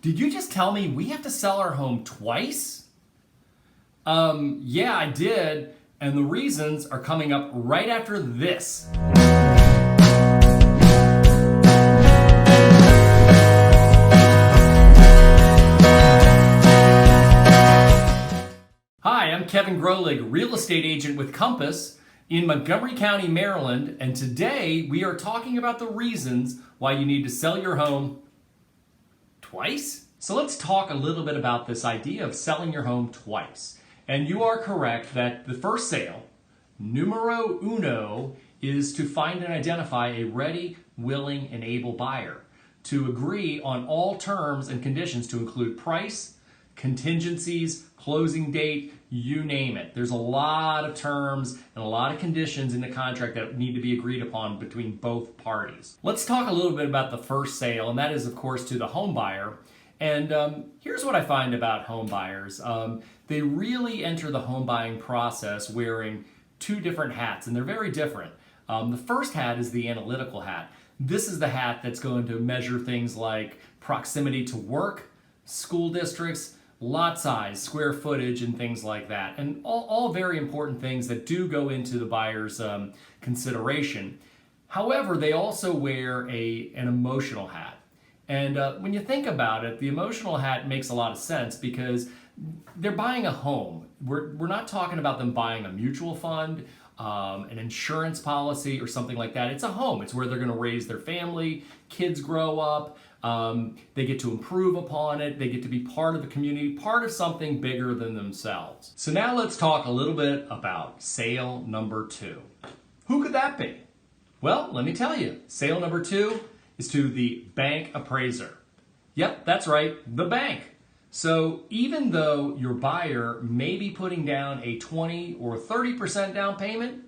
Did you just tell me we have to sell our home twice? Yeah, I did, and the reasons are coming up right after this. Hi, I'm Kevin Grolig, real estate agent with Compass in Montgomery County, Maryland, and today we are talking about the reasons why you need to sell your home twice? So let's talk a little bit about this idea of selling your home twice. And you are correct that the first sale, numero uno, is to find and identify a ready, willing, and able buyer to agree on all terms and conditions to include price, contingencies, closing date, you name it. There's a lot of terms and a lot of conditions in the contract that need to be agreed upon between both parties. Let's talk a little bit about the first sale, and that is, of course, to the home buyer. And here's what I find about home buyers. They really enter the home buying process wearing two different hats, and they're very different. The first hat is the analytical hat. This is the hat that's going to measure things like proximity to work, school districts, lot size, square footage, and things like that. And all very important things that do go into the buyer's consideration. However, they also wear an emotional hat. And when you think about it, the emotional hat makes a lot of sense because they're buying a home. We're not talking about them buying a mutual fund, an insurance policy, or something like that. It's a home. It's where they're going to raise their family, kids grow up, they get to improve upon it, they get to be part of the community, part of something bigger than themselves. So now let's talk a little bit about sale number two. Who could that be? Well, let me tell you, sale number two is to the bank appraiser. Yep, that's right, the bank. So even though your buyer may be putting down a 20 or 30% down payment,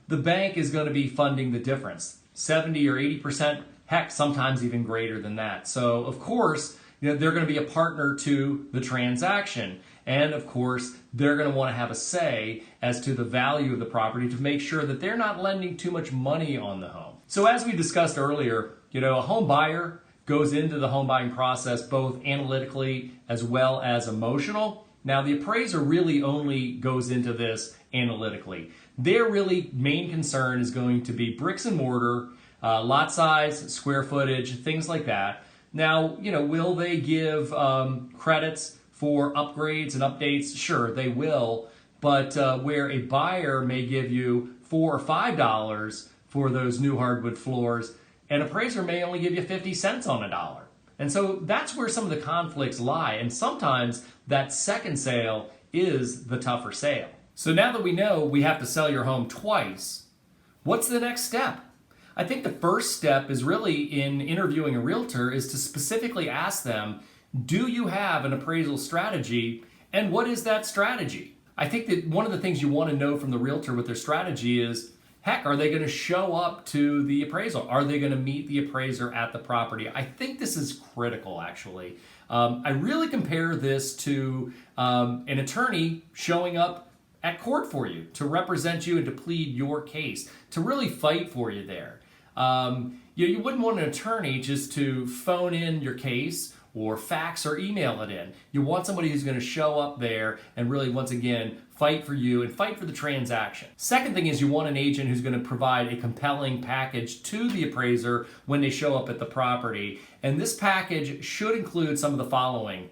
the bank is going to be funding the difference, 70 or 80%, heck, sometimes even greater than that. So of course, they're going to be a partner to the transaction. And of course, they're going to want to have a say as to the value of the property to make sure that they're not lending too much money on the home. So as we discussed earlier, a home buyer goes into the home buying process both analytically as well as emotional. Now, the appraiser really only goes into this analytically. Their really main concern is going to be bricks and mortar, lot size, square footage, things like that. Now, will they give credits for upgrades and updates? Sure, they will. But where a buyer may give you $4 or $5 for those new hardwood floors, an appraiser may only give you 50 cents on a dollar. And so that's where some of the conflicts lie. And sometimes that second sale is the tougher sale. So now that we know we have to sell your home twice, what's the next step? I think the first step is really in interviewing a realtor is to specifically ask them, do you have an appraisal strategy, and what is that strategy? I think that one of the things you want to know from the realtor with their strategy is, heck, are they going to show up to the appraisal? Are they going to meet the appraiser at the property? I think this is critical, actually. I really compare this to an attorney showing up at court for you to represent you and to plead your case, to really fight for you there. You wouldn't want an attorney just to phone in your case or fax or email it in. You want somebody who's going to show up there and really, once again, fight for you and fight for the transaction. Second thing is you want an agent who's going to provide a compelling package to the appraiser when they show up at the property. And this package should include some of the following.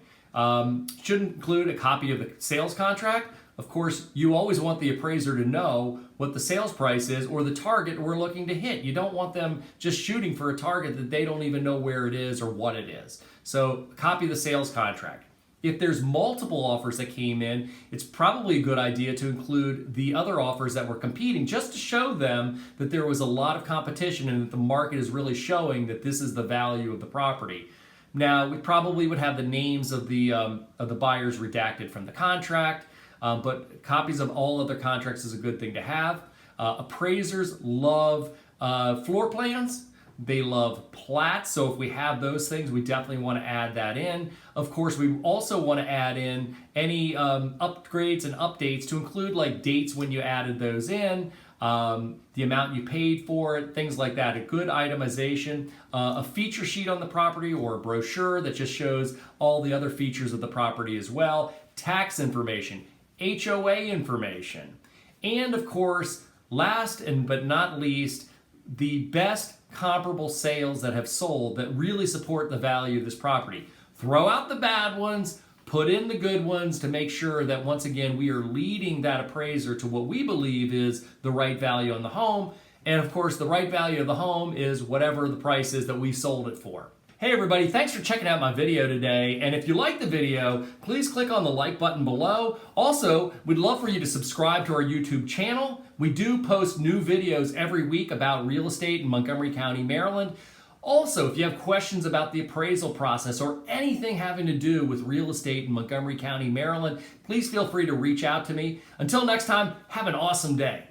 Should include a copy of the sales contract. Of course, you always want the appraiser to know what the sales price is or the target we're looking to hit. You don't want them just shooting for a target that they don't even know where it is or what it is. So, copy the sales contract. If there's multiple offers that came in, it's probably a good idea to include the other offers that were competing just to show them that there was a lot of competition and that the market is really showing that this is the value of the property. Now, we probably would have the names of the buyers redacted from the contract. But copies of all other contracts is a good thing to have. Appraisers love floor plans. They love plats. So if we have those things, we definitely want to add that in. Of course, we also want to add in any upgrades and updates to include like dates when you added those in, the amount you paid for it, things like that. A good itemization, a feature sheet on the property or a brochure that just shows all the other features of the property as well, tax information, HOA information, and of course, last but not least, the best comparable sales that have sold that really support the value of this property. Throw out the bad ones, put in the good ones to make sure that once again we are leading that appraiser to what we believe is the right value on the home. And of course, the right value of the home is whatever the price is that we sold it for. Hey everybody, thanks for checking out my video today. And if you like the video, please click on the like button below. Also, we'd love for you to subscribe to our YouTube channel. We do post new videos every week about real estate in Montgomery County, Maryland. Also, if you have questions about the appraisal process or anything having to do with real estate in Montgomery County, Maryland, please feel free to reach out to me. Until next time, have an awesome day.